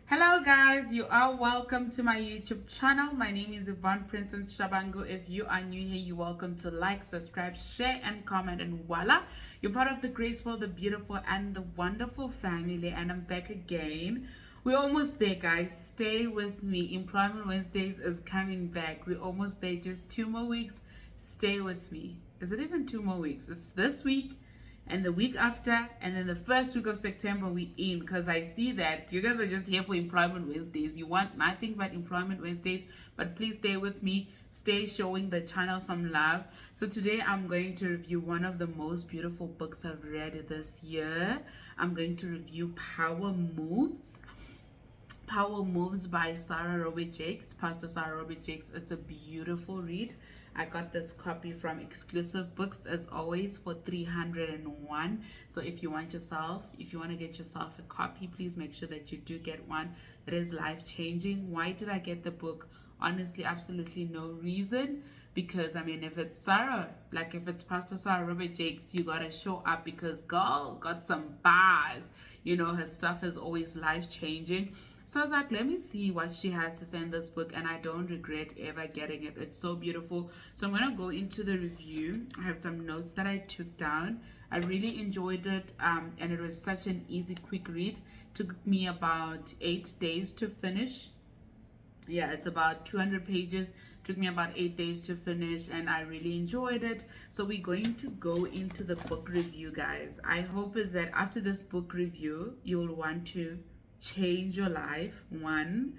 Hello guys, you are welcome to my YouTube channel. My name is Yvonne Princess Shabango. If you are new here, you're welcome to like, subscribe, share and comment, and voila, you're part of the graceful, the beautiful and the wonderful family. And I'm back again. We're almost there, guys. Stay with me. Employment Wednesdays is coming back. We're almost there. Just 2 more weeks. Stay with me. Is it even 2 more weeks? It's this week and the week after, and then the first week of September we in, because I see that you guys are just here for Employment Wednesdays. You want nothing but Employment Wednesdays, but please stay with me, stay showing the channel some love. So today I'm going to review one of the most beautiful books I've read this year. I'm going to review Power Moves by Sarah Robert Jakes, Pastor Sarah Robert Jakes. It's a beautiful read. I got this copy from Exclusive Books as always for 301. So if you want to get yourself a copy, please make sure that you do get one. It is life-changing. Why did I get the book? Honestly, absolutely no reason. Because if it's if it's Pastor Sarah Robert Jakes, you gotta show up because girl got some bars. Her stuff is always life-changing. So I was like, let me see what she has to say in this book, and I don't regret ever getting it. It's so beautiful. So I'm going to go into the review. I have some notes that I took down. I really enjoyed it, and it was such an easy, quick read. Took me about 8 days to finish. Yeah, it's about 200 pages. Took me about 8 days to finish, and I really enjoyed it. So we're going to go into the book review, guys. I hope is that after this book review, you'll want to change your life, 1,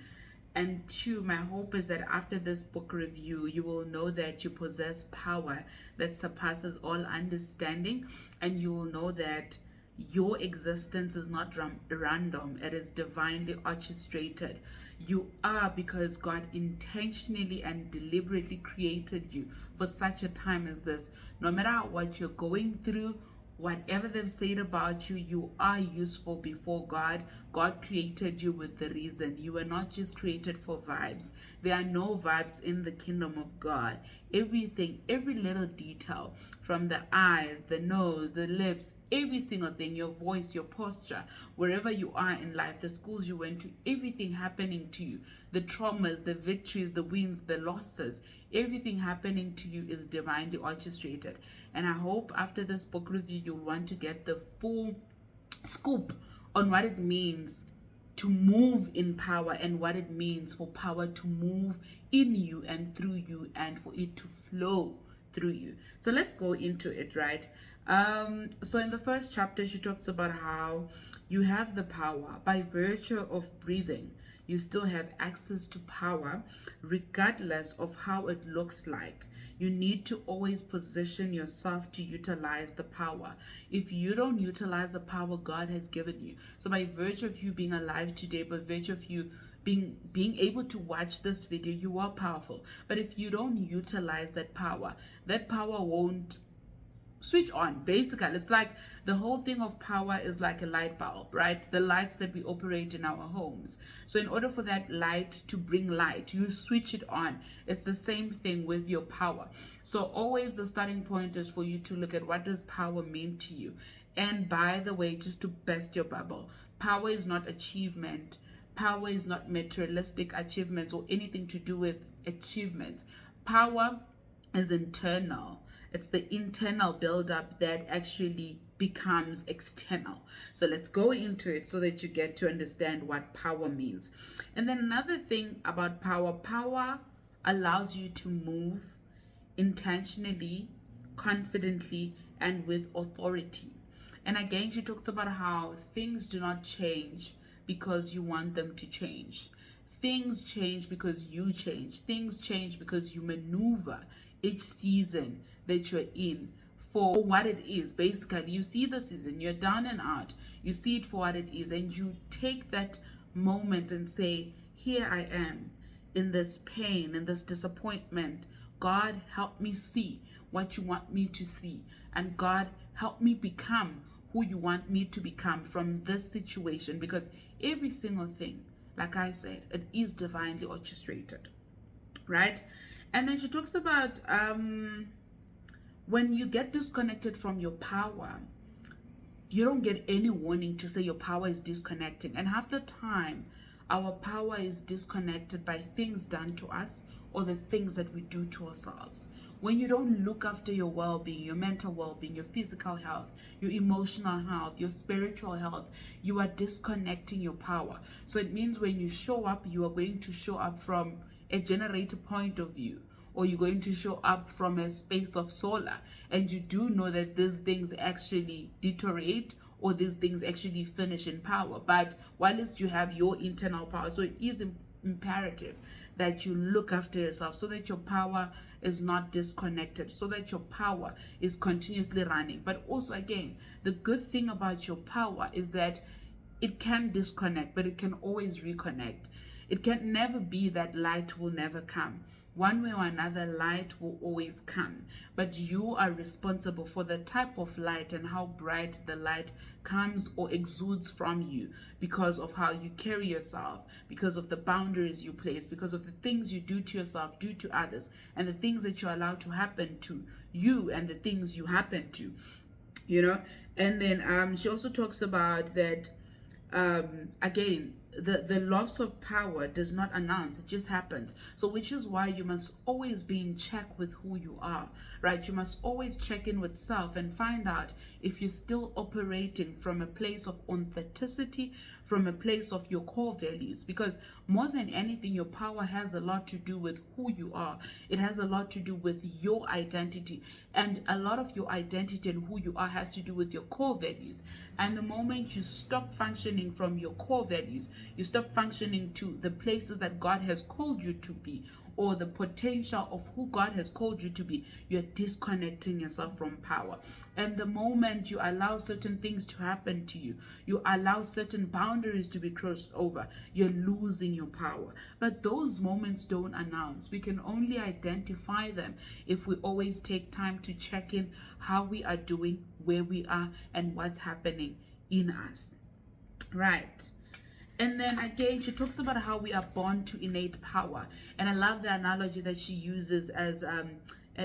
and 2, my hope is that after this book review you will know that you possess power that surpasses all understanding, and you will know that your existence is not random, it is divinely orchestrated. You are, because God intentionally and deliberately created you for such a time as this. No matter what you're going through, whatever they've said about you, you are useful before God. God created you with the reason. You were not just created for vibes. There are no vibes in the kingdom of God. Everything, every little detail, from the eyes, the nose, the lips, every single thing, your voice, your posture, wherever you are in life, the schools you went to, everything happening to you, the traumas, the victories, the wins, the losses, everything happening to you is divinely orchestrated. And I hope after this book review you'll want to get the full scoop on what it means to move in power, and what it means for power to move in you and through you, and for it to flow through you. So let's go into it, right? So in the first chapter she talks about how you have the power by virtue of breathing. You still have access to power regardless of how it looks like. You need to always position yourself to utilize the power. If you don't utilize the power God has given you, so by virtue of you being alive today, by virtue of you being able to watch this video, you are powerful. But if you don't utilize that power won't switch on. Basically, it's like the whole thing of power is like a light bulb, right? The lights that we operate in our homes. So in order for that light to bring light, you switch it on. It's the same thing with your power. So always the starting point is for you to look at, what does power mean to you? And by the way, just to bust your bubble, power is not achievement. Power is not materialistic achievements or anything to do with achievements. Power is internal. It's the internal buildup that actually becomes external. So let's go into it so that you get to understand what power means. And then another thing about power allows you to move intentionally, confidently, and with authority. And again, she talks about how things do not change because you want them to change. Things change because you change. Things change because you maneuver each season that you're in for what it is. Basically, you see the season, you're down and out, you see it for what it is, and you take that moment and say, here I am in this pain, in this disappointment. God, help me see what you want me to see, and God, help me become who you want me to become from this situation, because every single thing, like I said, it is divinely orchestrated, right? And then she talks about when you get disconnected from your power, you don't get any warning to say your power is disconnecting. And half the time, Our power is disconnected by things done to us or the things that we do to ourselves. When you don't look after your well-being, your mental well-being, your physical health, your emotional health, your spiritual health, you are disconnecting your power. So it means when you show up, you are going to show up from a generator point of view, or you're going to show up from a space of solar. And you do know that these things actually deteriorate, or these things actually finish in power. But while you have your internal power, so it is imperative that you look after yourself so that your power is not disconnected, so that your power is continuously running. But also, again, the good thing about your power is that it can disconnect, but it can always reconnect. It can never be that light will never come. One way or another, light will always come, but you are responsible for the type of light and how bright the light comes or exudes from you, because of how you carry yourself, because of the boundaries you place, because of the things you do to yourself, do to others, and the things that you allow to happen to you and the things you happen to, And then she also talks about that, again, the loss of power does not announce, it just happens. So which is why you must always be in check with who you are, right? You must always check in with self and find out if you're still operating from a place of authenticity, from a place of your core values. Because more than anything, your power has a lot to do with who you are. It has a lot to do with your identity, and a lot of your identity and who you are has to do with your core values. And the moment you stop functioning from your core values, you stop functioning to the places that God has called you to be, or the potential of who God has called you to be, you're disconnecting yourself from power. And the moment you allow certain things to happen to you, you allow certain boundaries to be crossed over, you're losing your power. But those moments don't announce. We can only identify them if we always take time to check in how we are doing, where we are, and what's happening in us. Right. And then again, she talks about how we are born to innate power. And I love the analogy that she uses as a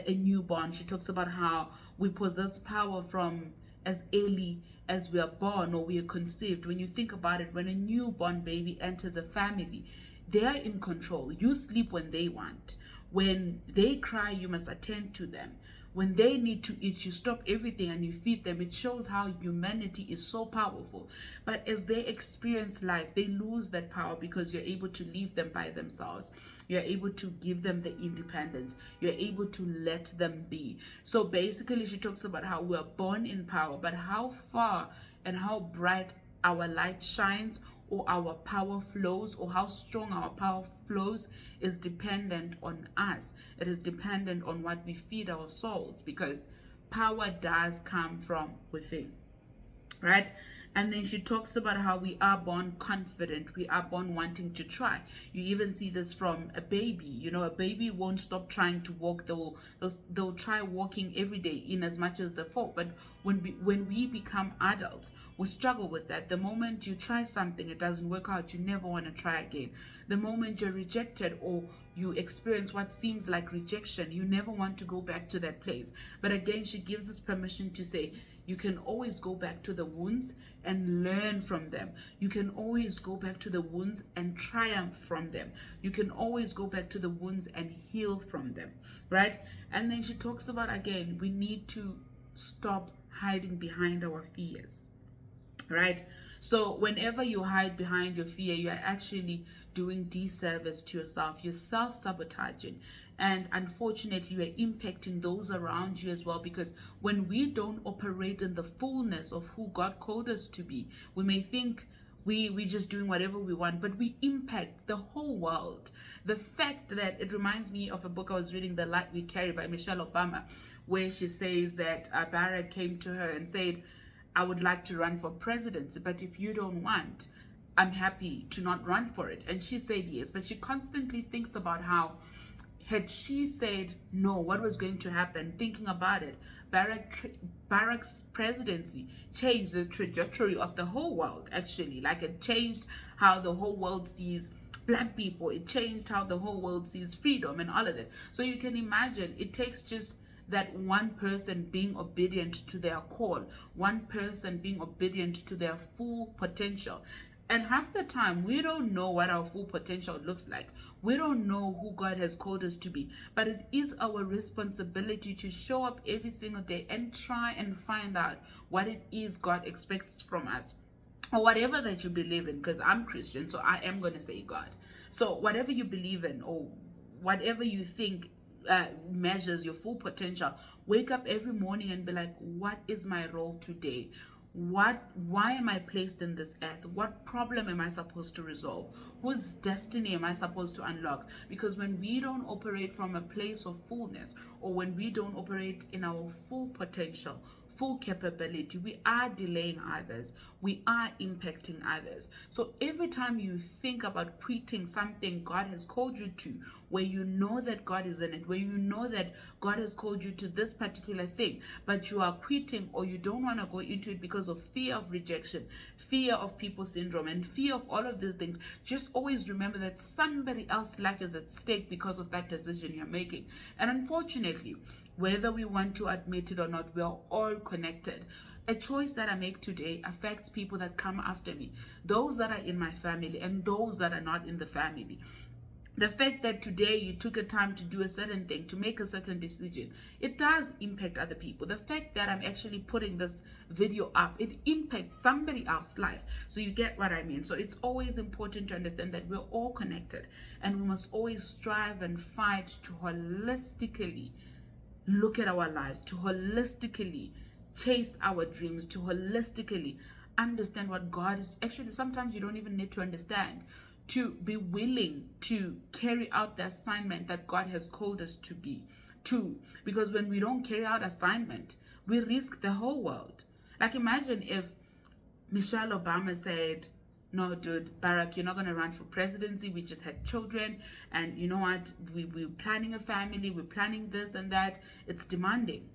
newborn. She talks about how we possess power from as early as we are born or we are conceived. When you think about it, when a newborn baby enters a family, they are in control. You sleep when they want. When they cry, you must attend to them. When they need to eat, you stop everything and you feed them. It shows how humanity is so powerful. But as they experience life, they lose that power because you're able to leave them by themselves. You're able to give them the independence. You're able to let them be. So basically, she talks about how we're born in power, but how far and how bright our light shines, or our power flows, or how strong our power flows, is dependent on us. It is dependent on what we feed our souls, because power does come from within, right? And then she talks about how we are born confident. We are born wanting to try. You even see this from a baby. A baby won't stop trying to walk. They'll try walking every day in as much as they fall. But when we become adults, we struggle with that. The moment you try something, it doesn't work out, you never want to try again. The moment you're rejected or you experience what seems like rejection, you never want to go back to that place. But again, she gives us permission to say, you can always go back to the wounds and learn from them. You can always go back to the wounds and triumph from them. You can always go back to the wounds and heal from them, right? And then she talks about, again, we need to stop hiding behind our fears, right? So whenever you hide behind your fear, you are actually doing disservice to yourself. You're self-sabotaging. And unfortunately, you are impacting those around you as well, because when we don't operate in the fullness of who God called us to be, we may think we're just doing whatever we want, but we impact the whole world. The fact that it reminds me of a book I was reading, The Light We Carry by Michelle Obama, where she says that Barack came to her and said, I would like to run for presidency, but if you don't want, I'm happy to not run for it. And she said yes, but she constantly thinks about how, had she said no, what was going to happen? Thinking about it, Barack's presidency changed the trajectory of the whole world, actually. Like, it changed how the whole world sees Black people. It changed how the whole world sees freedom and all of that. So you can imagine, it takes just that one person being obedient to their call, one person being obedient to their full potential. And half the time, we don't know what our full potential looks like. We don't know who God has called us to be. But it is our responsibility to show up every single day and try and find out what it is God expects from us. Or whatever that you believe in, because I'm Christian, so I am going to say God. So whatever you believe in, or whatever you think measures your full potential, wake up every morning and be like, what is my role today? Why am I placed in this earth? What problem am I supposed to resolve? Whose destiny am I supposed to unlock? Because when we don't operate from a place of fullness, or when we don't operate in our full potential, full capability, we are delaying others, we are impacting others. So every time you think about quitting something God has called you to, where you know that God is in it, where you know that God has called you to this particular thing, but you are quitting, or you don't want to go into it because of fear of rejection, fear of people syndrome, and fear of all of these things, just always remember that somebody else's life is at stake because of that decision you're making. And unfortunately, whether we want to admit it or not, we are all connected. A choice that I make today affects people that come after me, those that are in my family and those that are not in the family. The fact that today you took a time to do a certain thing, to make a certain decision, it does impact other people. The fact that I'm actually putting this video up, it impacts somebody else's life. So you get what I mean. So it's always important to understand that we're all connected, and we must always strive and fight to holistically look at our lives, to holistically chase our dreams, to holistically understand what God is. Actually, sometimes you don't even need to understand, to be willing to carry out the assignment that God has called us to be to. Because when we don't carry out assignment, we risk the whole world. Like, imagine if Michelle Obama said, no, dude, Barack, you're not going to run for presidency. We just had children. And you know what? We're planning a family. We're planning this and that. It's demanding.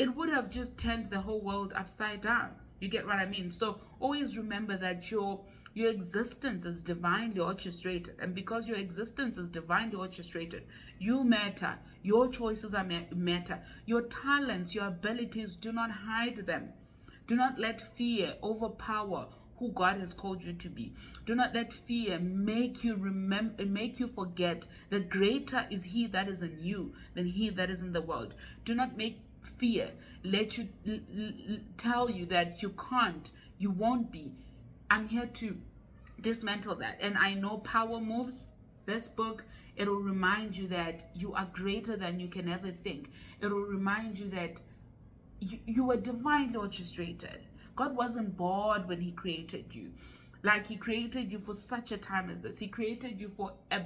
It would have just turned the whole world upside down. You get what I mean? So always remember that your existence is divinely orchestrated. And because your existence is divinely orchestrated, you matter. Your choices are matter. Your talents, your abilities, do not hide them. Do not let fear overpower who God has called you to be. Do not let fear make you forget that greater is He that is in you than he that is in the world. Do not make fear let you tell you that you can't, you won't be. I'm here to dismantle that. And I know Power Moves, this book, it will remind you that you are greater than you can ever think. It will remind you that you were divinely orchestrated. God wasn't bored when He created you. Like, He created you for such a time as this. He created you for a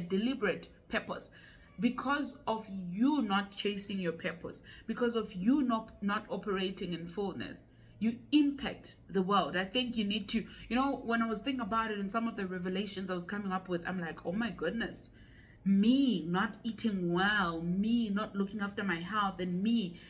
deliberate purpose. Because of you not chasing your purpose, because of you not operating in fullness, you impact the world. I think you need to, when I was thinking about it and some of the revelations I was coming up with, I'm like, oh my goodness, me not eating well, me not looking after my health, and me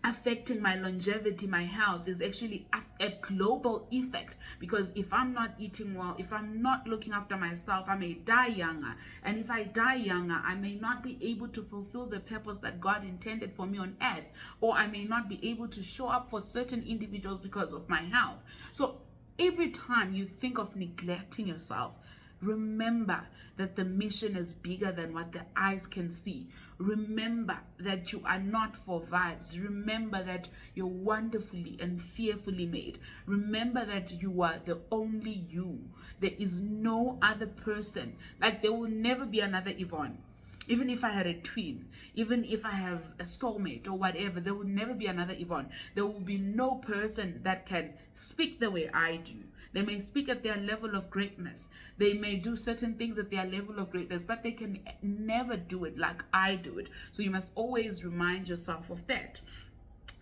affecting my longevity, my health, is actually a global effect. Because if I'm not eating well, if I'm not looking after myself, I may die younger. And if I die younger, I may not be able to fulfill the purpose that God intended for me on earth, or I may not be able to show up for certain individuals because of my health. So every time you think of neglecting yourself, remember that the mission is bigger than what the eyes can see. Remember that you are not for vibes. Remember that you're wonderfully and fearfully made. Remember that you are the only you. There is no other person. Like, there will never be another Yvonne. Even if I had a twin, even if I have a soulmate or whatever, there will never be another Yvonne. There will be no person that can speak the way I do. They may speak at their level of greatness. They may do certain things at their level of greatness, but they can never do it like I do it. So you must always remind yourself of that.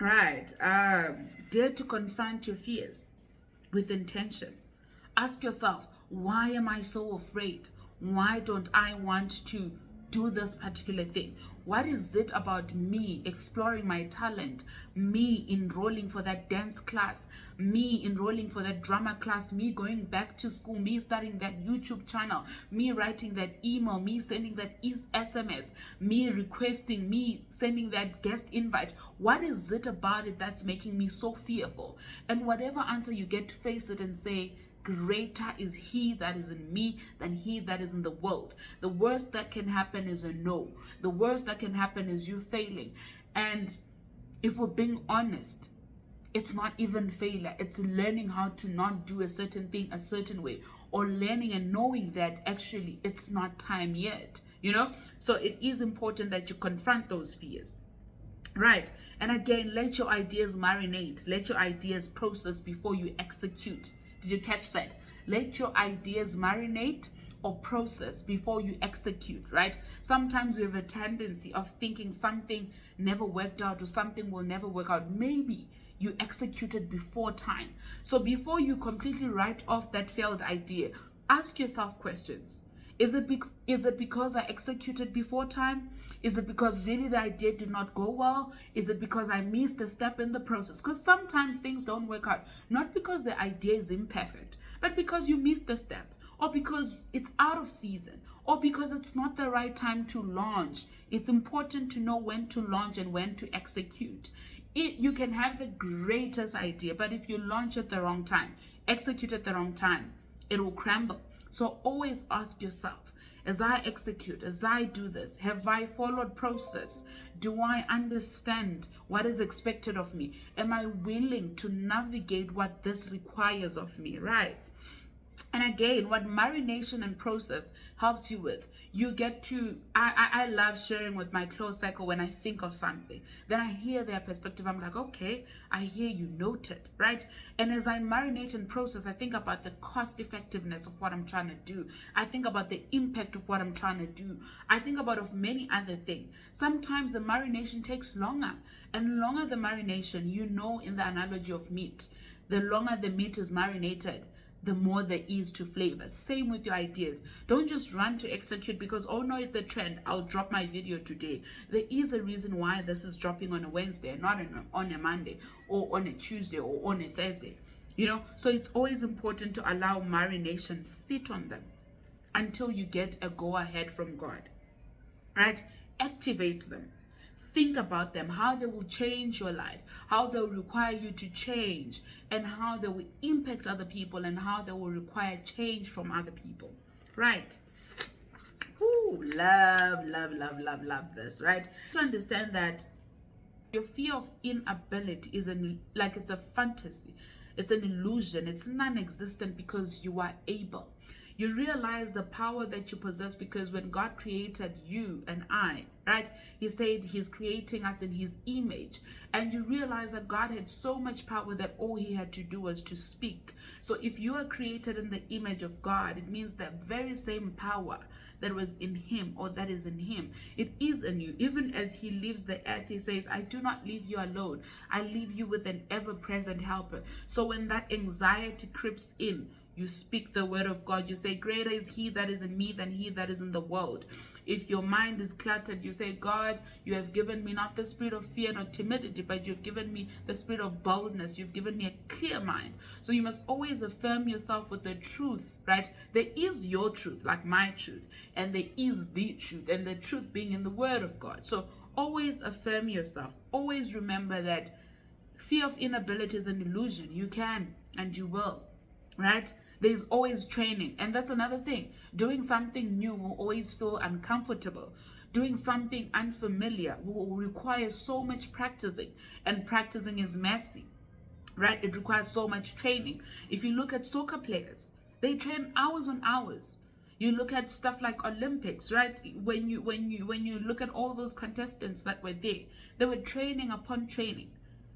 Right. Dare to confront your fears with intention. Ask yourself, why am I so afraid? Why don't I want to do this particular thing? What is it about me exploring my talent, me enrolling for that dance class, me enrolling for that drama class, me going back to school, me starting that YouTube channel, me writing that email, me sending that SMS, me requesting, me sending that guest invite? What is it about it that's making me so fearful? And whatever answer you get, face it and say, greater is he that is in me than he that is in the world. The worst that can happen is a no. The worst that can happen is you failing. And if we're being honest, it's not even failure. It's learning how to not do a certain thing a certain way, or learning and knowing that actually it's not time yet, you know? So it is important that you confront those fears. Right. And again, let your ideas marinate. Let your ideas process before you execute. Did you catch that? Let your ideas marinate or process before you execute, right? Sometimes we have a tendency of thinking something never worked out or something will never work out. Maybe you executed before time. So before you completely write off that failed idea, ask yourself questions. Is it because I executed before time? Is it because really the idea did not go well? Is it because I missed a step in the process? Because sometimes things don't work out, not because the idea is imperfect, but because you missed a step, or because it's out of season, or because it's not the right time to launch. It's important to know when to launch and when to execute. You can have the greatest idea, but if you launch at the wrong time, execute at the wrong time, it will crumble. So always ask yourself, as I execute, as I do this, have I followed process? Do I understand what is expected of me? Am I willing to navigate what this requires of me, right? And again, what marination and process helps you with, you get to, I love sharing with my close circle when I think of something. Then I hear their perspective. I'm like, okay, I hear you, noted, right? And as I marinate and process, I think about the cost effectiveness of what I'm trying to do. I think about the impact of what I'm trying to do. I think about of many other things. Sometimes the marination takes longer, and longer the marination, you know, in the analogy of meat, the longer the meat is marinated, the more there is to flavor. Same with your ideas. Don't just run to execute because, oh no, it's a trend, I'll drop my video today. There is a reason why this is dropping on a Wednesday, not on a Monday, or on a Tuesday, or on a Thursday. You know, so it's always important to allow marination sit on them until you get a go ahead from God, right? Activate them. Think about them, how they will change your life, how they will require you to change, and how they will impact other people, and how they will require change from other people, right? Ooh, love this, right? To understand that your fear of inability is it's a fantasy, it's an illusion, it's non-existent because you are able. You realize the power that you possess because when God created you and I, right, he said he's creating us in his image. And you realize that God had so much power that all he had to do was to speak. So if you are created in the image of God, it means that very same power that was in him, or that is in him, it is in you. Even as he leaves the earth, he says, I do not leave you alone. I leave you with an ever-present helper. So when that anxiety creeps in, you speak the word of God. You say, greater is he that is in me than he that is in the world. If your mind is cluttered, you say, God, you have given me not the spirit of fear nor timidity, but you've given me the spirit of boldness. You've given me a clear mind. So you must always affirm yourself with the truth, right? There is your truth, like my truth, and there is the truth, and the truth being in the word of God. So always affirm yourself. Always remember that fear of inability is an illusion. You can and you will, right? There's always training. And that's another thing. Doing something new will always feel uncomfortable. Doing something unfamiliar will require so much practicing. And practicing is messy, right? It requires so much training. If you look at soccer players, they train hours on hours. You look at stuff like Olympics, right? When you look at all those contestants that were there, they were training upon training.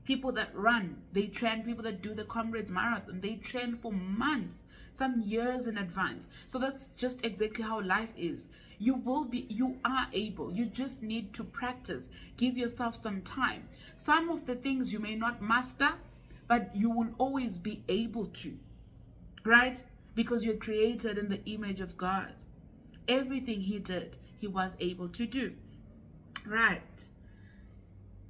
People that run, they train. People that do the Comrades Marathon, they train for months, some years in advance. So that's just exactly how life is. You are able. You just need to practice. Give yourself some time. Some of the things you may not master, but you will always be able to, right? Because you're created in the image of God. Everything he did, he was able to do. Right.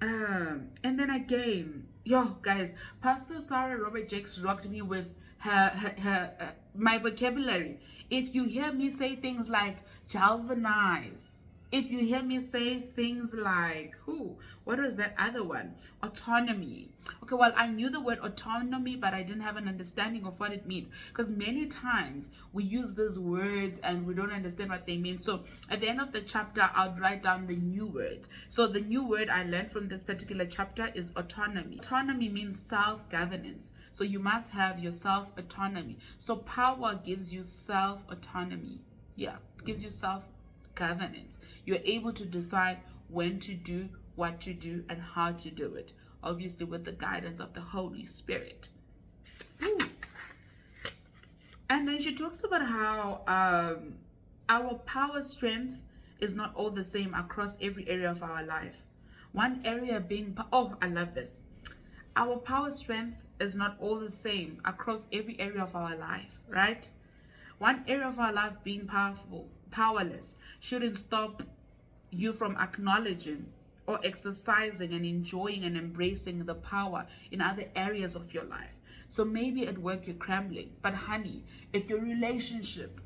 And then again, yo, guys, Pastor Sarah Robert Jakes rocked me with my vocabulary. If you hear me say things like galvanize, if you hear me say things like, what was that other one? Autonomy. Okay, well, I knew the word autonomy, but I didn't have an understanding of what it means. Because many times we use those words and we don't understand what they mean. So at the end of the chapter, I'll write down the new word. So the new word I learned from this particular chapter is autonomy. Autonomy means self-governance. So you must have your self-autonomy. So power gives you self-autonomy. Yeah, it gives you self-governance. You're able to decide when to do, what to do, and how to do it. Obviously with the guidance of the Holy Spirit. Ooh. And then she talks about how our power strength is not all the same across every area of our life. One area being, I love this. Our power strength is not all the same across every area of our life, right? One area of our life being powerless shouldn't stop you from acknowledging or exercising and enjoying and embracing the power in other areas of your life. So maybe at work you're crumbling, but honey, if your relationship,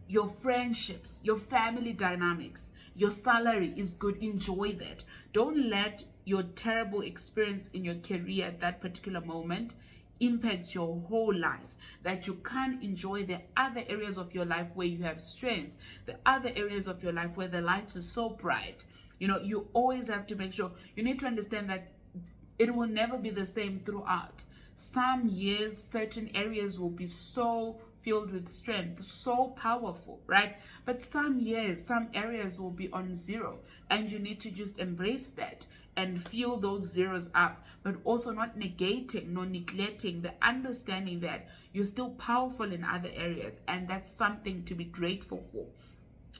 your friendships, your family dynamics, your salary is good, enjoy that. Don't let your terrible experience in your career at that particular moment impact your whole life, that you can't enjoy the other areas of your life where you have strength, the other areas of your life where the light is so bright. You always have to make sure, you need to understand that it will never be the same throughout. Some years, certain areas will be so filled with strength, so powerful, right? But some years, some areas will be on zero, and you need to just embrace that and fill those zeros up, but also not negating nor neglecting the understanding that you're still powerful in other areas, and that's something to be grateful for,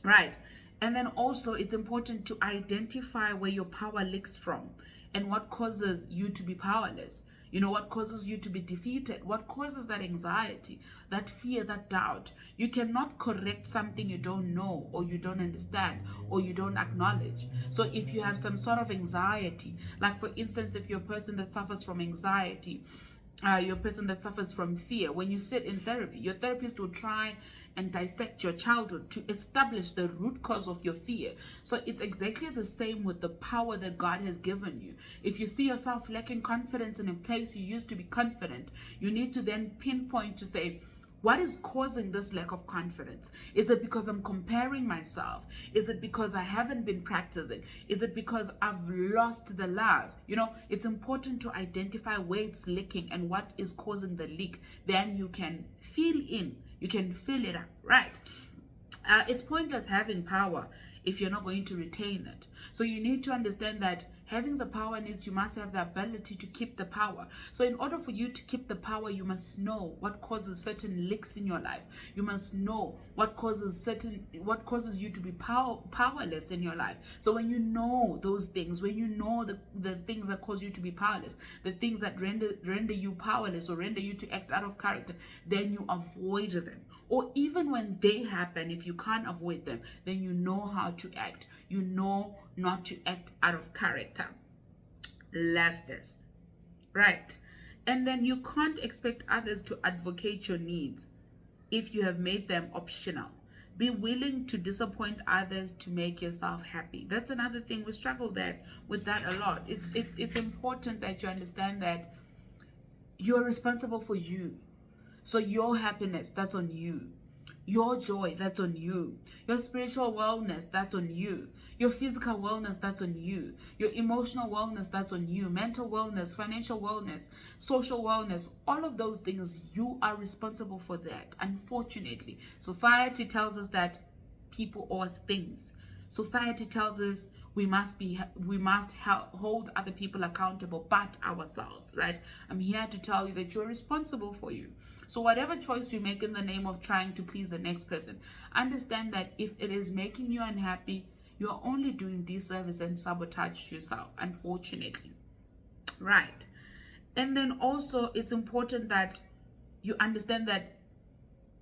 right? And then also it's important to identify where your power leaks from and what causes you to be powerless. What causes you to be defeated, what causes that anxiety, that fear, that doubt. You cannot correct something you don't know or you don't understand or you don't acknowledge. So if you have some sort of anxiety, like for instance, if you're a person that suffers from anxiety, you're a person that suffers from fear, when you sit in therapy, your therapist will try and dissect your childhood to establish the root cause of your fear. So it's exactly the same with the power that God has given you. If you see yourself lacking confidence in a place you used to be confident, you need to then pinpoint to say, what is causing this lack of confidence? Is it because I'm comparing myself? Is it because I haven't been practicing? Is it because I've lost the love? It's important to identify where it's leaking and what is causing the leak. Then you can fill it up, right? It's pointless having power if you're not going to retain it. So you need to understand that having the power means you must have the ability to keep the power. So in order for you to keep the power, you must know what causes certain leaks in your life. You must know what causes you to be powerless in your life. So when you know those things, when you know the things that cause you to be powerless, the things that render you powerless or render you to act out of character, then you avoid them. Or even when they happen, if you can't avoid them, then you know how to act. You know not to act out of character. Love this. Right. And then you can't expect others to advocate your needs if you have made them optional. Be willing to disappoint others to make yourself happy. That's another thing. We struggle with that a lot. It's important that you understand that you're responsible for you. So your happiness, that's on you. Your joy, that's on you. Your spiritual wellness, that's on you. Your physical wellness, that's on you. Your emotional wellness, that's on you. Mental wellness, financial wellness, social wellness, all of those things, you are responsible for that. Unfortunately, society tells us that people owe us things. Society tells us we must hold other people accountable but ourselves, right? I'm here to tell you that you're responsible for you. So whatever choice you make in the name of trying to please the next person, understand that if it is making you unhappy, you are only doing disservice and sabotage to yourself, unfortunately. Right. And then also it's important that you understand that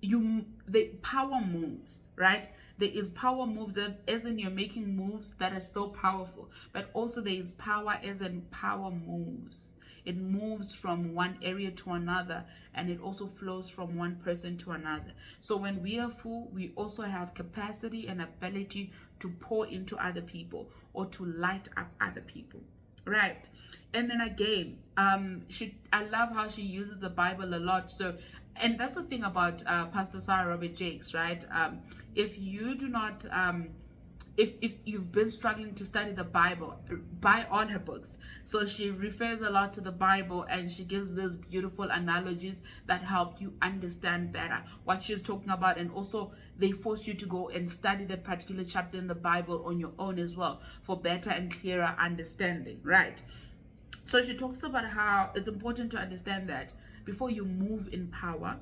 the power moves, right? There is power moves, as in you're making moves that are so powerful, but also there is power as in power moves. It moves from one area to another, and it also flows from one person to another. So when we are full, we also have capacity and ability to pour into other people or to light up other people, right? And then again, I love how she uses the Bible a lot. So, and that's the thing about Pastor Sarah Robert Jakes, right? If you do not if you've been struggling to study the Bible, buy all her books. So she refers a lot to the Bible, and she gives those beautiful analogies that help you understand better what she's talking about. And also they force you to go and study that particular chapter in the Bible on your own as well for better and clearer understanding, right? So she talks about how it's important to understand that before you move in power,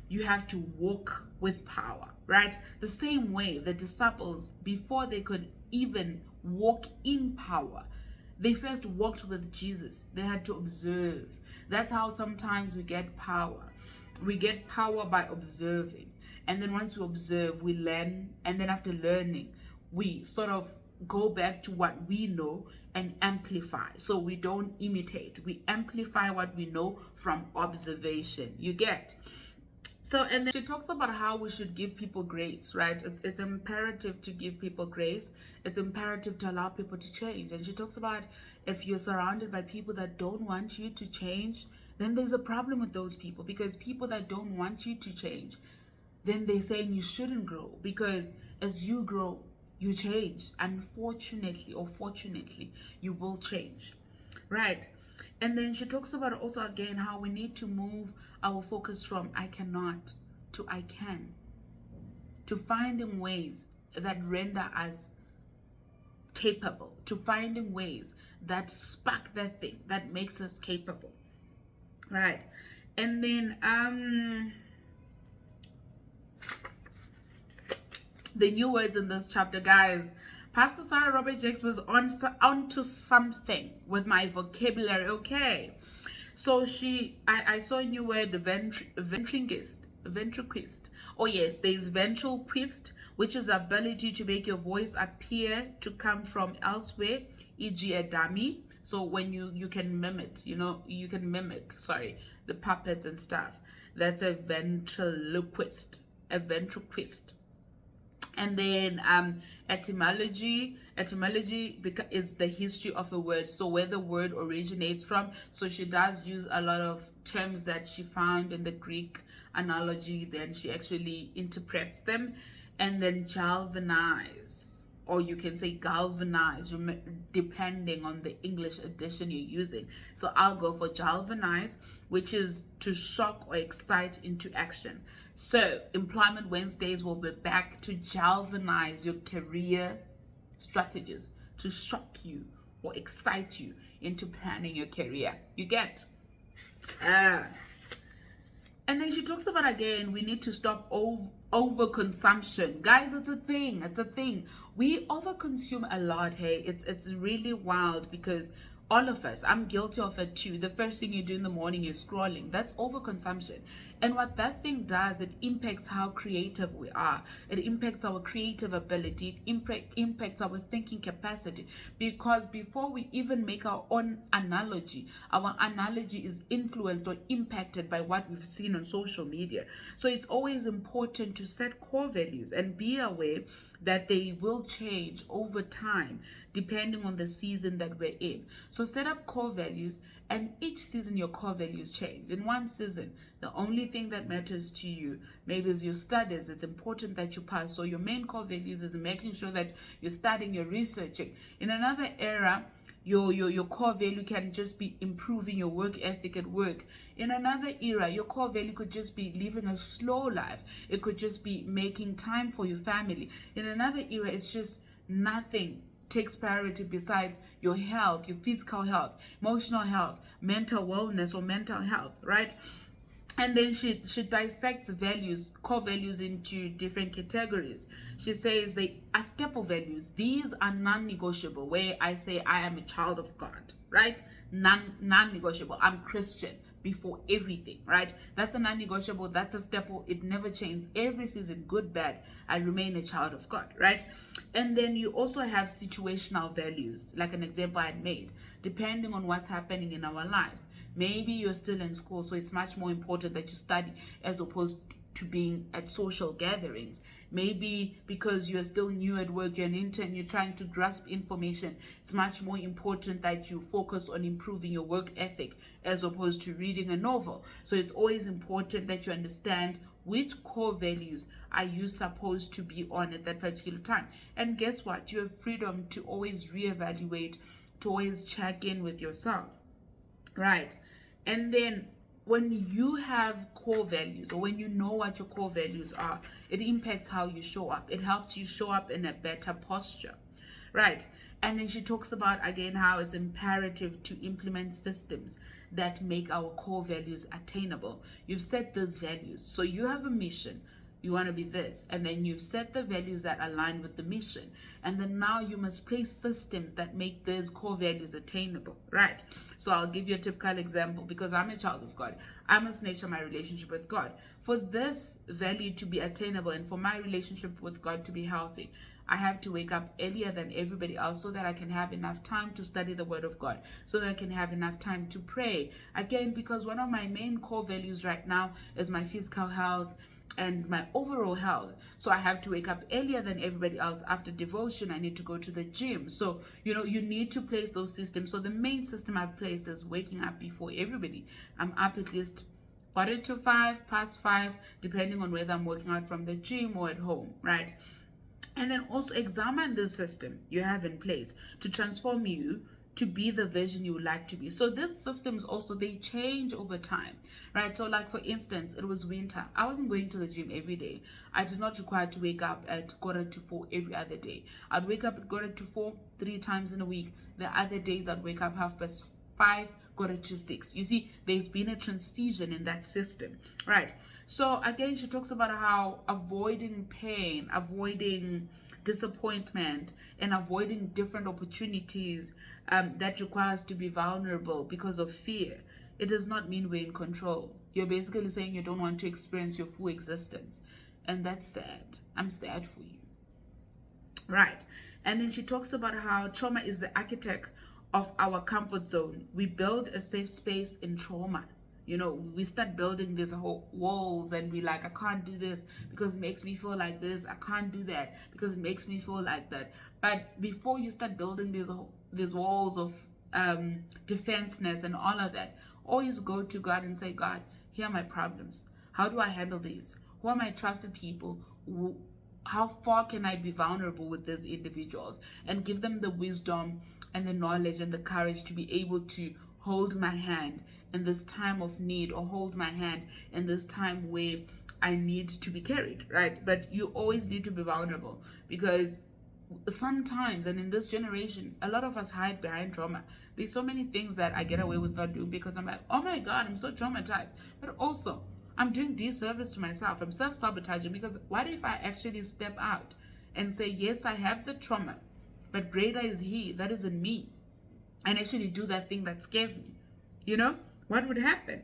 you have to walk with power, right? The same way the disciples, before they could even walk in power, they first walked with Jesus. They had to observe. That's how sometimes we get power. We get power by observing. And then once we observe, we learn. And then after learning, we sort of go back to what we know and amplify. So we don't imitate. We amplify what we know from observation. You get? So, and then she talks about how we should give people grace, right? It's imperative to give people grace. It's imperative to allow people to change. And she talks about if you're surrounded by people that don't want you to change, then there's a problem with those people, because people that don't want you to change, then they're saying you shouldn't grow, because as you grow, you change. Unfortunately or fortunately, you will change, right? And then she talks about also again how we need to move our focus from I cannot to I can, to finding ways that render us capable, to finding ways that spark that thing that makes us capable, right? And then the new words in this chapter, guys. Pastor Sarah Robert Jakes was onto something with my vocabulary, okay? So I saw a new word, ventriloquist. Oh yes, there's ventriloquist, which is the ability to make your voice appear to come from elsewhere, e.g. a dummy. So when you can mimic, you can mimic, the puppets and stuff. That's a ventriloquist, And then etymology is the history of a word, so where the word originates from. So she does use a lot of terms that she found in the Greek analogy, then she actually interprets them. And then galvanize, or you can say galvanize, depending on the English edition you're using. So I'll go for galvanize, which is to shock or excite into action. So Employment Wednesdays will be back to galvanize your career strategies, to shock you or excite you into planning your career. You get? And then she talks about, again, we need to stop overconsumption. Guys, it's a thing. We overconsume a lot, hey? It's really wild, because all of us, I'm guilty of it too. The first thing you do in the morning is scrolling. That's overconsumption. And what that thing does, it impacts how creative we are. It impacts our creative ability. It impacts our thinking capacity. Because before we even make our own analogy, our analogy is influenced or impacted by what we've seen on social media. So it's always important to set core values and be aware that they will change over time depending on the season that we're in. So set up core values, and each season your core values change. In one season, the only thing that matters to you maybe is your studies. It's important that you pass. So your main core values is making sure that you're studying, you're researching. In another era, your core value can just be improving your work ethic at work. In another era, your core value could just be living a slow life. It could just be making time for your family. In another era, it's just nothing takes priority besides your health, your physical health, emotional health, mental wellness or mental health, right? And then she dissects core values into different categories. She says they are staple values. These are non-negotiable, where I say I am a child of God, right? Non-negotiable. I'm Christian. before everything, right? That's a non-negotiable, that's a staple, it never changes. Every season, good, bad, I remain a child of God, right? And then you also have situational values, like an example I had made, depending on what's happening in our lives. Maybe you're still in school, so it's much more important that you study as opposed to being at social gatherings. Maybe because you're still new at work, you're an intern, you're trying to grasp information, it's much more important that you focus on improving your work ethic as opposed to reading a novel. So it's always important that you understand which core values are you supposed to be on at that particular time. And guess what? You have freedom to always reevaluate, to always check in with yourself, right? And then when you have core values, or when you know what your core values are, it impacts how you show up. It helps you show up in a better posture, right? And then she talks about, again, how it's imperative to implement systems that make our core values attainable. You've set those values. So you have a mission. You want to be this, and then you've set the values that align with the mission, and then now you must place systems that make those core values attainable, right? So I'll give you a typical example. Because I'm a child of God, I must nurture my relationship with God. For this value to be attainable and for my relationship with God to be healthy, I have to wake up earlier than everybody else so that I can have enough time to study the Word of God, so that I can have enough time to pray. Again, because one of my main core values right now is my physical health and my overall health. So I have to wake up earlier than everybody else. After devotion, I need to go to the gym. So, you need to place those systems. So the main system I've placed is waking up before everybody. I'm up at least 4:45, past 5, depending on whether I'm working out from the gym or at home, right? And then also examine the system you have in place to transform you to be the version you would like to be. So these systems also, they change over time, right? So like, for instance, it was winter. I wasn't going to the gym every day. I did not require to wake up at 4:45 every other day. I'd wake up at 4:45 3 times in a week. The other days I'd wake up 5:30, 4:45. You see, there's been a transition in that system, right? So again, she talks about how avoiding pain, avoiding disappointment, and avoiding different opportunities that requires to be vulnerable because of fear, it does not mean we're in control. You're basically saying you don't want to experience your full existence, and that's sad. I'm sad for you, right? And then she talks about how trauma is the architect of our comfort zone. We build a safe space in trauma. We start building these whole walls, and we like, I can't do this because it makes me feel like this. I can't do that because it makes me feel like that. But before you start building these walls of defenseness and all of that, always go to God and say, God, here are my problems. How do I handle these? Who are my trusted people? How far can I be vulnerable with these individuals? And give them the wisdom and the knowledge and the courage to be able to hold my hand in this time of need, or hold my hand in this time where I need to be carried, right? But you always need to be vulnerable, because sometimes, and in this generation, a lot of us hide behind trauma. There's so many things that I get away with not doing because I'm like, oh my God, I'm so traumatized. But also, I'm doing disservice to myself. I'm self-sabotaging, because what if I actually step out and say, yes, I have the trauma, but greater is He that is in me, and actually do that thing that scares me? What would happen?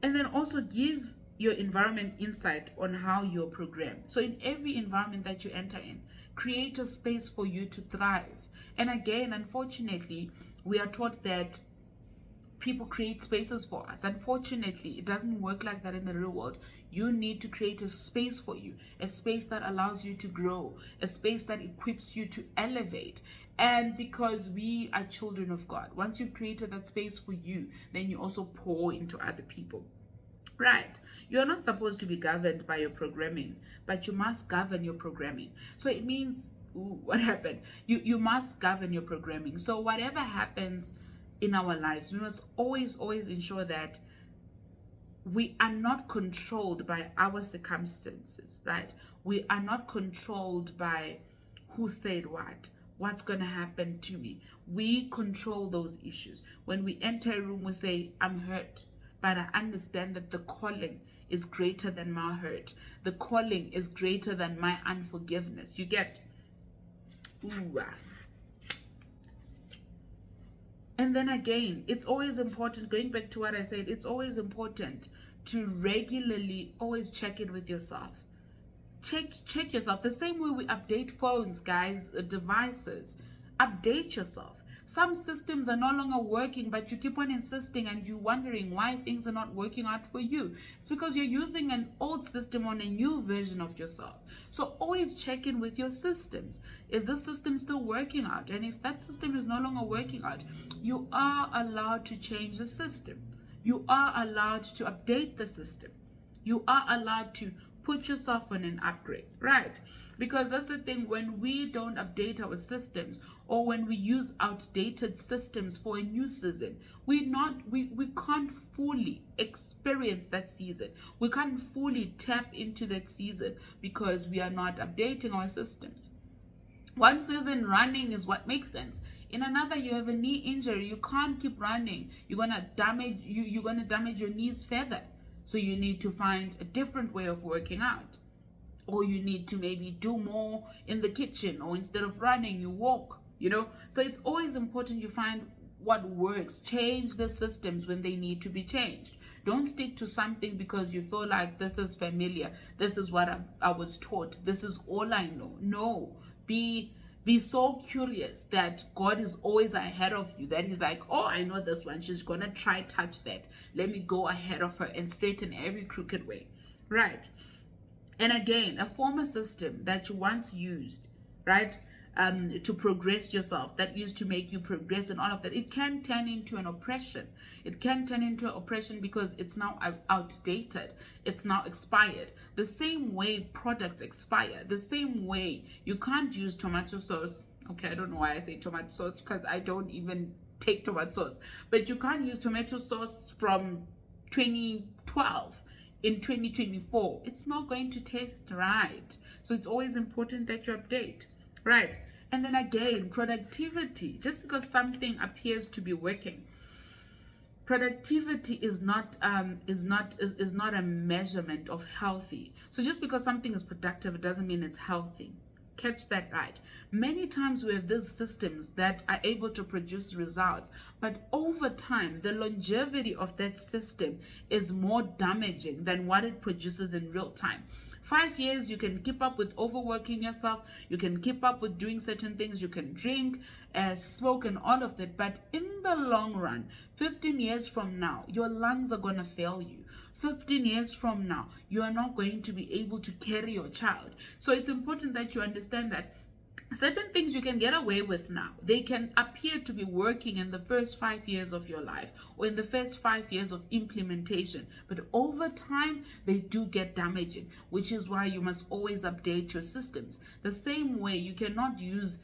And then also give your environment insight on how you're programmed. So in every environment that you enter in, create a space for you to thrive. And again, unfortunately, we are taught that people create spaces for us. Unfortunately, it doesn't work like that in the real world. You need to create a space for you, a space that allows you to grow, a space that equips you to elevate. And because we are children of God, once you've created that space for you, then you also pour into other people, right? You're not supposed to be governed by your programming, but you must govern your programming. So it means, what happened? You must govern your programming. So whatever happens in our lives, we must always ensure that we are not controlled by our circumstances, right? We are not controlled by who said what's going to happen to me. We control those issues. When we enter a room, we say, I'm hurt, but I understand that the calling is greater than my hurt. The calling is greater than my unforgiveness. You get? Ooh. And then again, it's always important, going back to what I said, it's always important to regularly always check in with yourself. Check yourself. The same way we update phones, guys, devices. Update yourself. Some systems are no longer working, but you keep on insisting and you're wondering why things are not working out for you. It's because you're using an old system on a new version of yourself. So always check in with your systems. Is this system still working out? And if that system is no longer working out, you are allowed to change the system. You are allowed to update the system. You are allowed to put yourself on an upgrade, right? Because that's the thing, when we don't update our systems, or when we use outdated systems for a new season, we can't fully experience that season. We can't fully tap into that season because we are not updating our systems. One season running is what makes sense. In another, you have a knee injury, you can't keep running. You're gonna damage your knees further. So you need to find a different way of working out. Or you need to maybe do more in the kitchen, or instead of running, you walk, So it's always important you find what works. Change the systems when they need to be changed. Don't stick to something because you feel like this is familiar. This is what I was taught. This is all I know. No, be so curious that God is always ahead of you, that he's like, oh, I know this one. She's going to try touch that. Let me go ahead of her and straighten every crooked way. Right. And again, a former system that you once used, right, to progress yourself, that used to make you progress and all of that, it can turn into an oppression. It can turn into an oppression because it's now outdated. It's now expired. The same way products expire, the same way you can't use tomato sauce. Okay, I don't know why I say tomato sauce because I don't even take tomato sauce. But you can't use tomato sauce from 2012 in 2024. It's not going to taste right. So it's always important that you update. Right. And then again, productivity. Just because something appears to be working, productivity is not a measurement of healthy. So just because something is productive, it doesn't mean it's healthy. Catch that right. Many times we have these systems that are able to produce results, but over time, the longevity of that system is more damaging than what it produces in real time. 5 years, you can keep up with overworking yourself. You can keep up with doing certain things. You can drink, smoke, and all of that. But in the long run, 15 years from now, your lungs are going to fail you. 15 years from now, you are not going to be able to carry your child. So it's important that you understand that certain things you can get away with now. They can appear to be working in the first 5 years of your life or in the first 5 years of implementation, but over time they do get damaging, which is why you must always update your systems. The same way you cannot use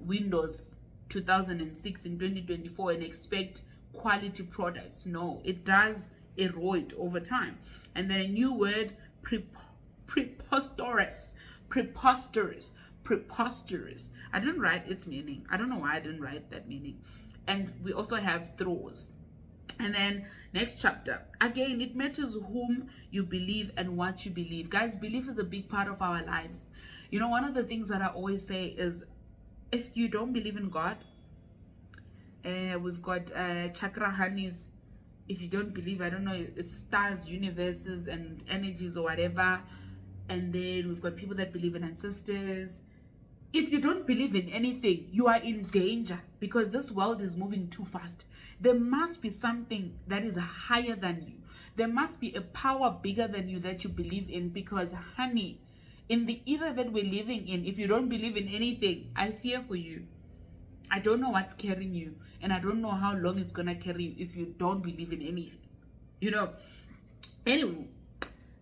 Windows 2006 in 2024 and expect quality products. No, it does erode over time. And then a new word, preposterous. I didn't write its meaning. I don't know why I didn't write that meaning. And we also have throws. And then next chapter, again, it matters whom you believe and what you believe. Guys, belief is a big part of our lives. One of the things that I always say is, if you don't believe in God, we've got chakra honeys. If you don't believe, I don't know, it's stars, universes, and energies or whatever. And then we've got people that believe in ancestors. If you don't believe in anything, you are in danger because this world is moving too fast. There must be something that is higher than you. There must be a power bigger than you that you believe in, because, honey, in the era that we're living in, if you don't believe in anything, I fear for you. I don't know what's carrying you, and I don't know how long it's going to carry you if you don't believe in anything. Anyway,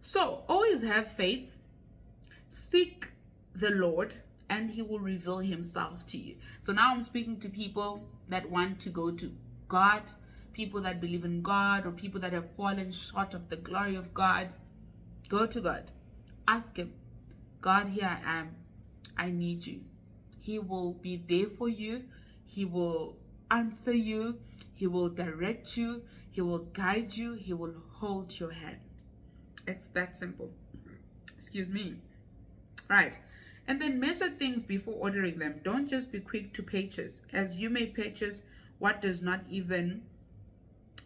so always have faith. Seek the Lord, and he will reveal himself to you. So now I'm speaking to people that want to go to God, people that believe in God, or people that have fallen short of the glory of God. Go to God. Ask him, God, here I am. I need you. He will be there for you. He will answer you. He will direct you. He will guide you. He will hold your hand. It's that simple. Excuse me. Right. And then measure things before ordering them. Don't just be quick to purchase, as you may purchase what does not even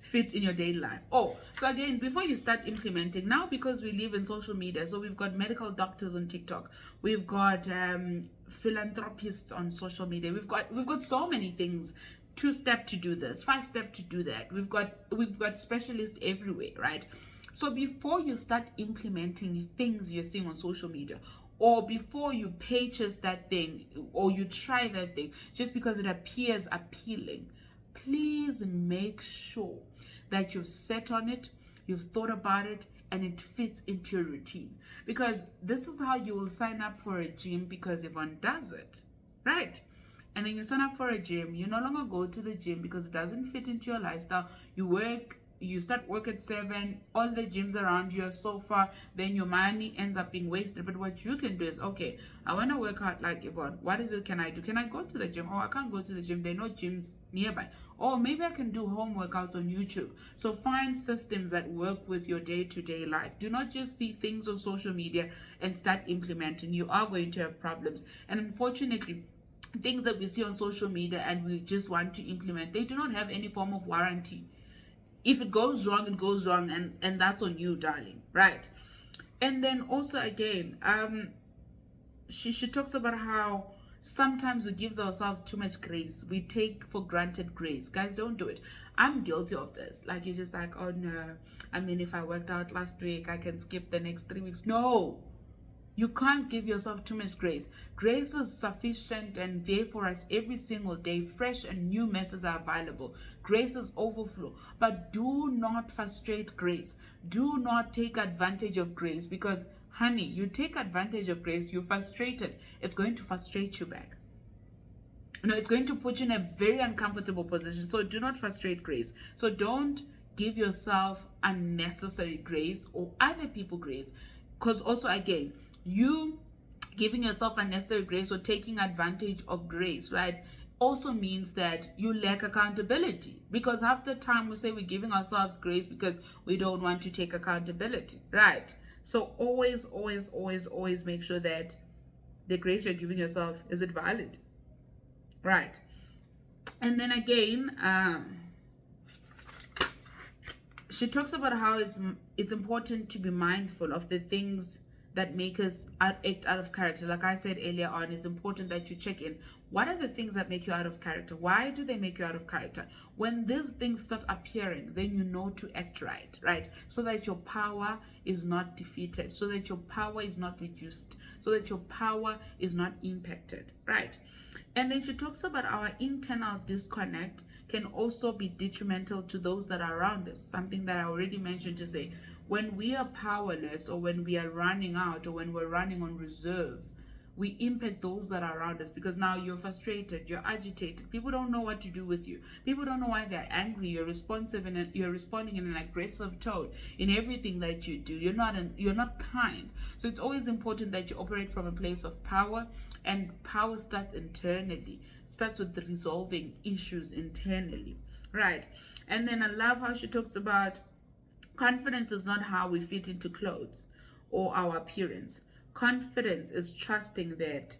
fit in your daily life. Oh, so again, before you start implementing, now because we live in social media, so we've got medical doctors on TikTok, we've got philanthropists on social media, we've got so many things. 2-step to do this, 5-step to do that. We've got specialists everywhere, right? So before you start implementing things you're seeing on social media, or before you purchase that thing or you try that thing just because it appears appealing, please make sure that you've sat on it, you've thought about it, and it fits into your routine. Because this is how you will sign up for a gym because everyone does it, right? And then you sign up for a gym, you no longer go to the gym because it doesn't fit into your lifestyle. You start work at 7, all the gyms around you are so far, then your money ends up being wasted. But what you can do is, okay, I want to work out like Yvonne. What is it can I do? Can I go to the gym? Oh, I can't go to the gym. There are no gyms nearby. Or maybe I can do home workouts on YouTube. So find systems that work with your day-to-day life. Do not just see things on social media and start implementing. You are going to have problems. And unfortunately, things that we see on social media and we just want to implement, they do not have any form of warranty. If it goes wrong, it goes wrong, and that's on you, darling, right? And then also again, she talks about how sometimes we give ourselves too much grace. We take for granted grace. Guys, don't do it. I'm guilty of this. Like, you're just like, oh no, I mean, if I worked out last week, I can skip the next 3 weeks. No, you can't give yourself too much grace. Grace is sufficient and there for us every single day. Fresh and new messes are available. Grace is overflow. But do not frustrate grace. Do not take advantage of grace, because, honey, you take advantage of grace, you're frustrated, it's going to frustrate you back. It's going to put you in a very uncomfortable position. So do not frustrate grace. So don't give yourself unnecessary grace or other people grace. Because also, again, you giving yourself unnecessary grace or taking advantage of grace, right, also means that you lack accountability. Because half the time we say we're giving ourselves grace because we don't want to take accountability, right? So always make sure that the grace you're giving yourself, is it valid, right? And then again, she talks about how it's important to be mindful of the things that make us act out of character. Like I said earlier on, it's important that you check in. What are the things that make you out of character? Why do they make you out of character? When these things start appearing, then you know to act right? So that your power is not defeated, so that your power is not reduced, so that your power is not impacted, right? And then she talks about our internal disconnect can also be detrimental to those that are around us. Something that I already mentioned to say, when we are powerless, or when we are running out, or when we're running on reserve, we impact those that are around us, because now you're frustrated, you're agitated, people don't know what to do with you, people don't know why they're angry, you're responsive and you're responding in an aggressive tone in everything that you do, you're not kind. So it's always important that you operate from a place of power, and power starts internally. It starts with the resolving issues internally, right? And then I love how she talks about confidence is not how we fit into clothes or our appearance. Confidence is trusting that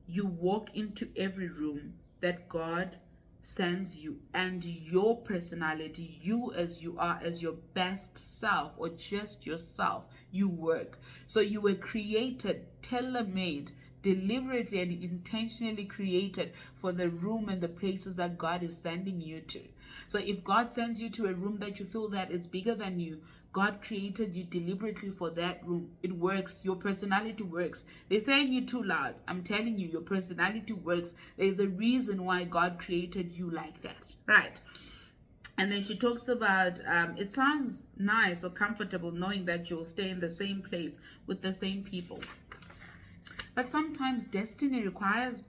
you walk into every room that God sends you, and your personality, you as you are, as your best self, or just yourself, you work. So you were created, tailor-made, deliberately and intentionally created for the room and the places that God is sending you to. So if God sends you to a room that you feel that is bigger than you, God created you deliberately for that room. It works. Your personality works. They're saying you're too loud. I'm telling you, your personality works. There's a reason why God created you like that, right? And then she talks about, it sounds nice or comfortable knowing that you'll stay in the same place with the same people. But sometimes destiny requires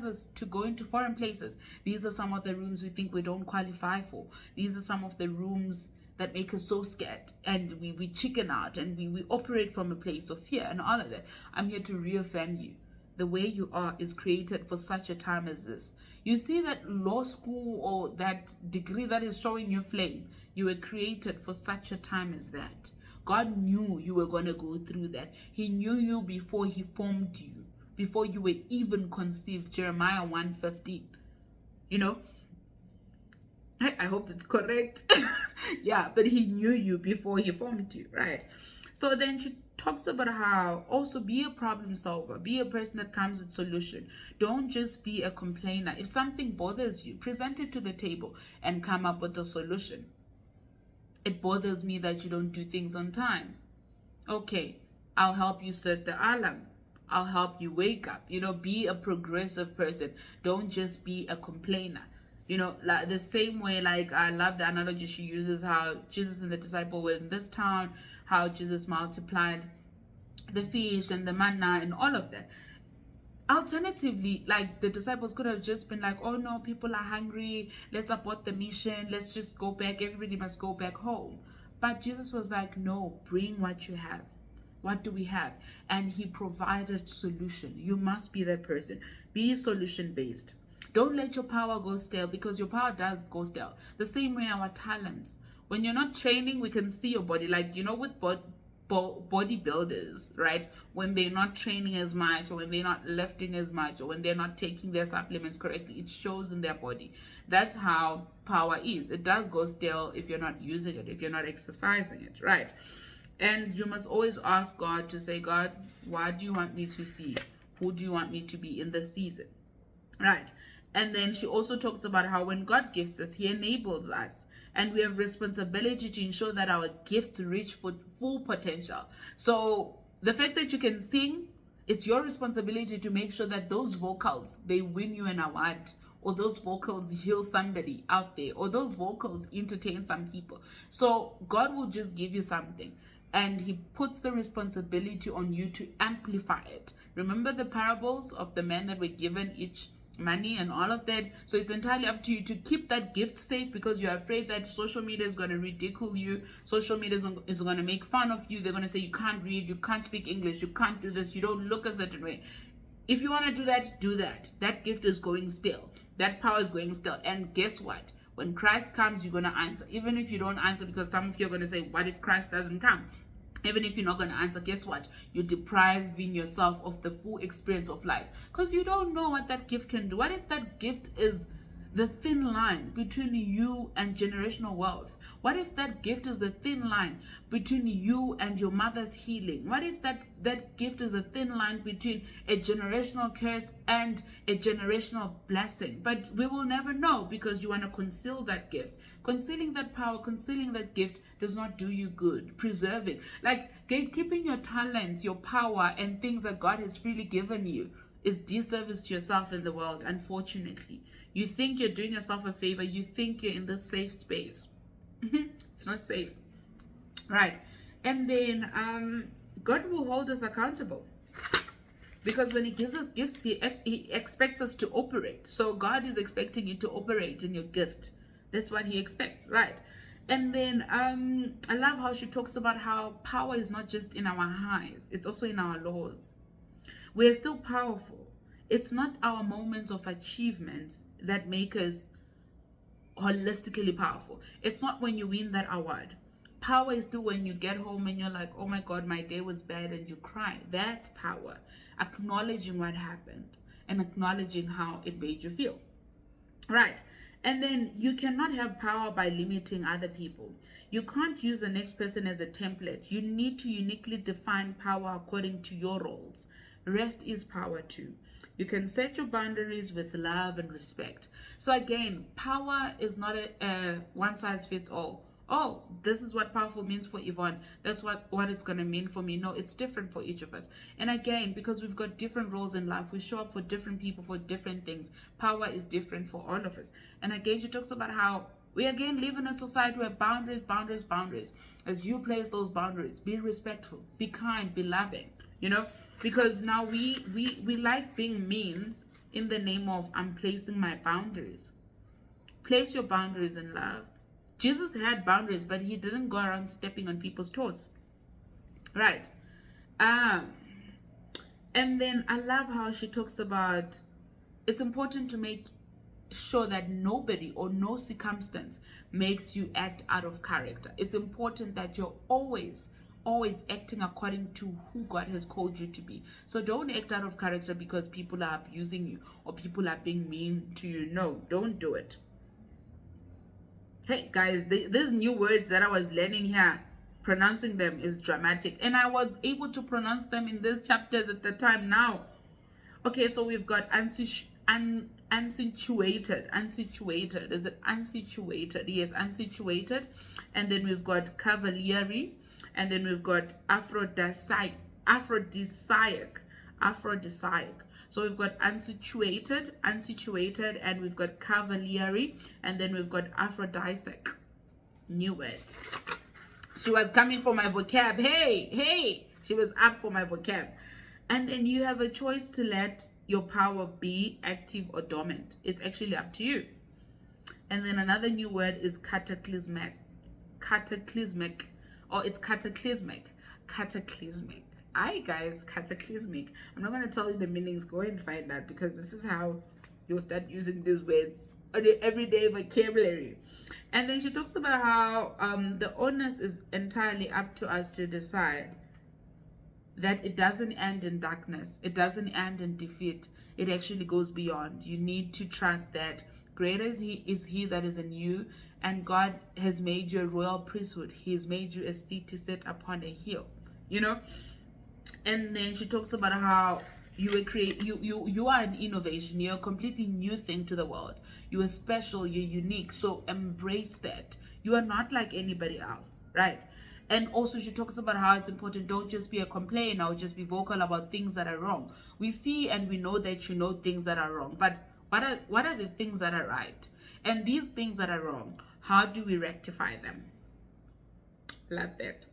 us to go into foreign places. These are some of the rooms we think we don't qualify for. These are some of the rooms that make us so scared, and we chicken out, and we operate from a place of fear and all of that. I'm here to reaffirm you. The way you are is created for such a time as this. You see that law school or that degree that is showing your flame, you were created for such a time as that. God knew you were going to go through that. He knew you before he formed you, before you were even conceived. Jeremiah 1:15. I hope it's correct. Yeah, but he knew you before he formed you, right? So then she talks about how also be a problem solver, be a person that comes with solution. Don't just be a complainer. If something bothers you, present it to the table and come up with a solution. It bothers me that you don't do things on time. Okay, I'll help you set the alarm. I'll help you wake up. Be a progressive person. Don't just be a complainer. Like the same way, like I love the analogy she uses, how Jesus and the disciple were in this town, how Jesus multiplied the fish and the manna and all of that. Alternatively, like the disciples could have just been like, oh no, people are hungry, let's abort the mission, let's just go back, everybody must go back home. But Jesus was like, no, bring what you have. What do we have? And he provided solution. You must be that person. Be solution based. Don't let your power go stale, because your power does go stale. The same way our talents. When you're not training, we can see your body. Like, with bodybuilders, right? When they're not training as much, or when they're not lifting as much, or when they're not taking their supplements correctly, it shows in their body. That's how power is. It does go stale if you're not using it, if you're not exercising it, right? And you must always ask God to say, God, what do you want me to see? Who do you want me to be in this season? Right. And then she also talks about how when God gifts us, he enables us. And we have responsibility to ensure that our gifts reach full potential. So the fact that you can sing, it's your responsibility to make sure that those vocals, they win you an award, or those vocals heal somebody out there, or those vocals entertain some people. So God will just give you something, and he puts the responsibility on you to amplify it. Remember the parables of the men that were given each money and all of that? So it's entirely up to you to keep that gift safe, because you're afraid that social media is going to ridicule you. Social media is going to make fun of you. They're going to say you can't read, you can't speak English, you can't do this, you don't look a certain way. If you want to do that, do that. That gift is going stale. That power is going stale. And guess what? When Christ comes, you're going to answer. Even if you don't answer, because some of you are going to say, what if Christ doesn't come? Even if you're not going to answer, guess what? You're depriving yourself of the full experience of life, because you don't know what that gift can do. What if that gift is the thin line between you and generational wealth? What if that gift is the thin line between you and your mother's healing? What if that gift is a thin line between a generational curse and a generational blessing? But we will never know, because you want to conceal that gift. Concealing that power, concealing that gift does not do you good. Preserve it. Like gatekeeping your talents, your power, and things that God has freely given you is disservice to yourself in the world, unfortunately. You think you're doing yourself a favor. You think you're in this safe space. It's not safe. Right. And then God will hold us accountable. Because when he gives us gifts, he expects us to operate. So God is expecting you to operate in your gift. That's what he expects, right? And then I love how she talks about how power is not just in our highs, it's also in our lows. We're still powerful. It's not our moments of achievement that make us holistically powerful. It's not when you win that award. Power is still when you get home and you're like, oh my God, my day was bad, and you cry. That's power. Acknowledging what happened and acknowledging how it made you feel. Right. And then you cannot have power by limiting other people. You can't use the next person as a template. You need to uniquely define power according to your roles. Rest is power too. You can set your boundaries with love and respect. So again, power is not a one size fits all. Oh, this is what powerful means for Yvonne. That's what it's going to mean for me. No, it's different for each of us. And again, because we've got different roles in life, we show up for different people for different things. Power is different for all of us. And again, she talks about how we again live in a society where boundaries. As you place those boundaries, be respectful, be kind, be loving, because now we like being mean in the name of I'm placing my boundaries. Place your boundaries in love. Jesus had boundaries, but he didn't go around stepping on people's toes. Right. And then I love how she talks about it's important to make sure that nobody or no circumstance makes you act out of character. It's important that you're always acting according to who God has called you to be. So don't act out of character because people are abusing you or people are being mean to you. No, don't do it. Hey guys, these new words that I was learning here, pronouncing them is dramatic, and I was able to pronounce them in these chapters at the time. Now, okay, so we've got unsituated. Is it unsituated? Yes, unsituated. And then we've got cavalieri, and then we've got aphrodisiac. So we've got unsituated, and we've got cavalieri, and then we've got aphrodisiac. New words. She was coming for my vocab. Hey, she was up for my vocab. And then you have a choice to let your power be active or dormant. It's actually up to you. And then another new word is cataclysmic. It's cataclysmic. Aye, guys, cataclysmic. I'm not going to tell you the meanings. Go and find that, because this is how you'll start using these words on the everyday vocabulary. And then she talks about how the onus is entirely up to us to decide that it doesn't end in darkness. It doesn't end in defeat. It actually goes beyond. You need to trust that greater is he that is in you, and God has made you a royal priesthood. He has made you a seat to sit upon a hill, you know. And then she talks about how you are an innovation. You're a completely new thing to the world. You are special. You're unique. So embrace that. You are not like anybody else, right? And also she talks about how it's important, don't just be a complainer or just be vocal about things that are wrong. We see and we know that you know things that are wrong, but what are the things that are right? And these things that are wrong, how do we rectify them? Love that.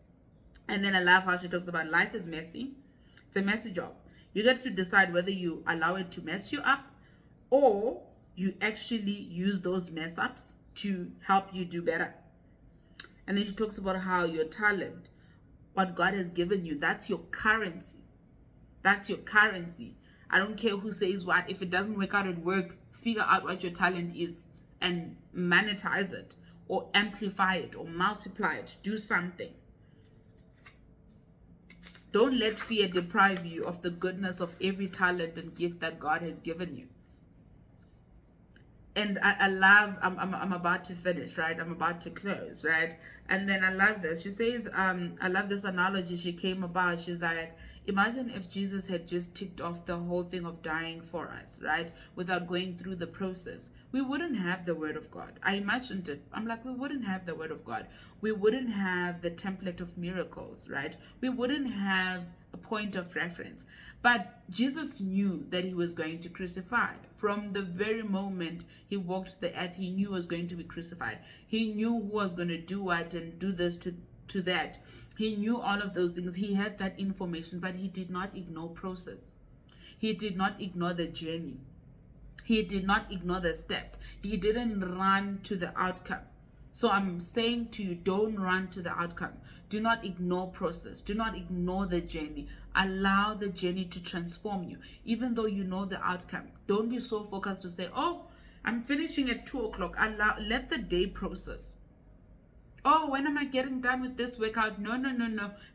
And then I love how she talks about life is messy. It's a messy job. You get to decide whether you allow it to mess you up, or you actually use those mess ups to help you do better. And then she talks about how your talent, what God has given you, that's your currency. That's your currency. I don't care who says what. If it doesn't work out at work, figure out what your talent is and monetize it, or amplify it, or multiply it. Do something. Don't let fear deprive you of the goodness of every talent and gift that God has given you. And I love, I'm about to finish, right? I'm about to close, right? And then I love this. She says, I love this analogy she came about. She's like, imagine if Jesus had just ticked off the whole thing of dying for us, right? Without going through the process. We wouldn't have the word of God. I imagined it. I'm like, we wouldn't have the word of God. We wouldn't have the template of miracles, right? We wouldn't have a point of reference. But Jesus knew that he was going to crucify. From the very moment he walked the earth, he knew he was going to be crucified. He knew who was going to do what and do this to that. He knew all of those things. He had that information, but he did not ignore process. He did not ignore the journey. He did not ignore the steps. He didn't run to the outcome. So I'm saying to you, don't run to the outcome. Do not ignore process. Do not ignore the journey. Allow the journey to transform you, even though you know the outcome. Don't be so focused to say, oh, I'm finishing at 2 o'clock. Let the day process. Oh, when am I getting done with this workout? No.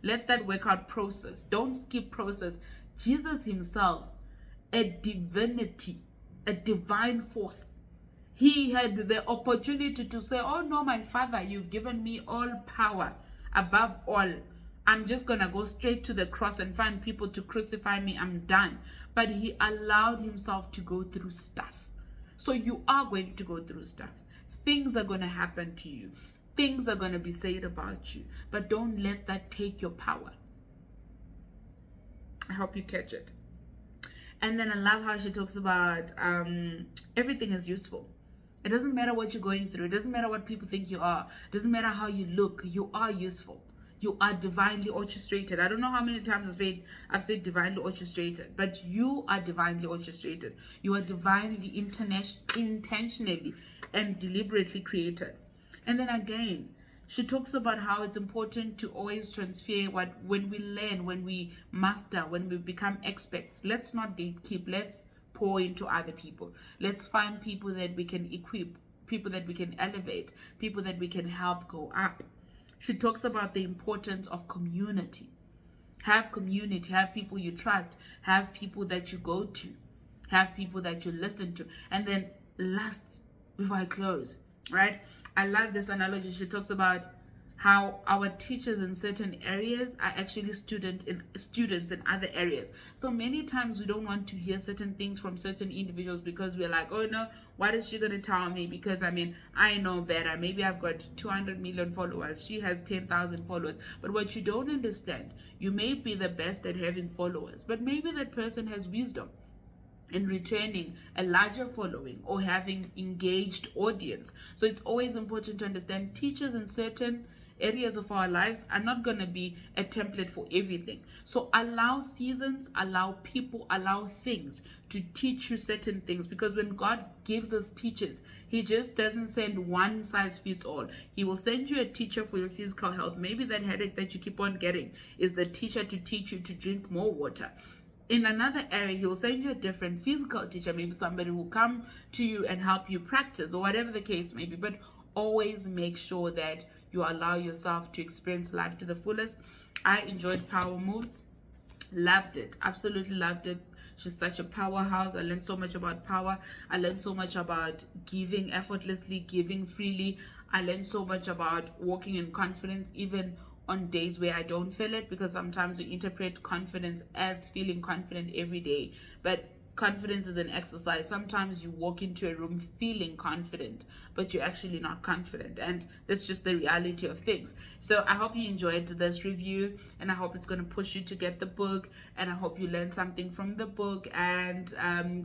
Let that workout process. Don't skip process. Jesus himself, a divinity, a divine force. He had the opportunity to say, oh no, my Father, you've given me all power above all. I'm just going to go straight to the cross and find people to crucify me. I'm done. But he allowed himself to go through stuff. So you are going to go through stuff. Things are going to happen to you. Things are going to be said about you. But don't let that take your power. I hope you catch it. And then I love how she talks about everything is useful. It doesn't matter what you're going through. It doesn't matter what people think you are. It doesn't matter how you look. You are useful. You are divinely orchestrated. I don't know how many times I've said divinely orchestrated, but you are divinely orchestrated. You are divinely intentionally and deliberately created. And then again, she talks about how it's important to always transfer when we learn, when we master, when we become experts. Let's not gatekeep. Let's pour into other people. Let's find people that we can equip, people that we can elevate, people that we can help go up. She talks about the importance of community. Have community, have people you trust, have people that you go to, have people that you listen to. And then last, before I close, right? I love this analogy. She talks about how our teachers in certain areas are actually students in other areas. So many times we don't want to hear certain things from certain individuals because we're like, oh no, what is she going to tell me? Because I mean, I know better. Maybe I've got 200 million followers. She has 10,000 followers. But what you don't understand, you may be the best at having followers, but maybe that person has wisdom in returning a larger following or having engaged audience. So it's always important to understand teachers in certain areas of our lives are not going to be a template for everything. So allow seasons, allow people, allow things to teach you certain things, because when God gives us teachers, he just doesn't send one size fits all. He will send you a teacher for your physical health. Maybe that headache that you keep on getting is the teacher to teach you to drink more water. In another area, he will send you a different physical teacher, maybe somebody who will come to you and help you practice or whatever the case may be. But always make sure that you allow yourself to experience life to the fullest. I enjoyed Power Moves. Loved it. Absolutely loved it. She's such a powerhouse. I learned so much about power. I learned so much about giving effortlessly, giving freely. I learned so much about walking in confidence, even on days where I don't feel it, because sometimes we interpret confidence as feeling confident every day. But confidence is an exercise. Sometimes you walk into a room feeling confident, but you're actually not confident, and that's just the reality of things. So I hope you enjoyed this review, and I hope it's going to push you to get the book, and I hope you learned something from the book. And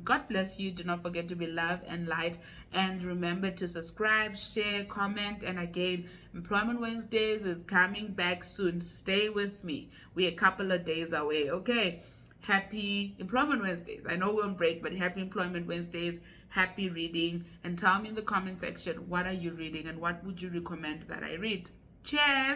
God bless you. Do not forget to be love and light, and remember to subscribe, share, comment. And again, Employment Wednesdays is coming back soon. Stay with me. We're a couple of days away. Okay, happy Employment Wednesdays. I know we're on break, but happy Employment Wednesdays. Happy reading. And tell me in the comment section, what are you reading and what would you recommend that I read? Cheers.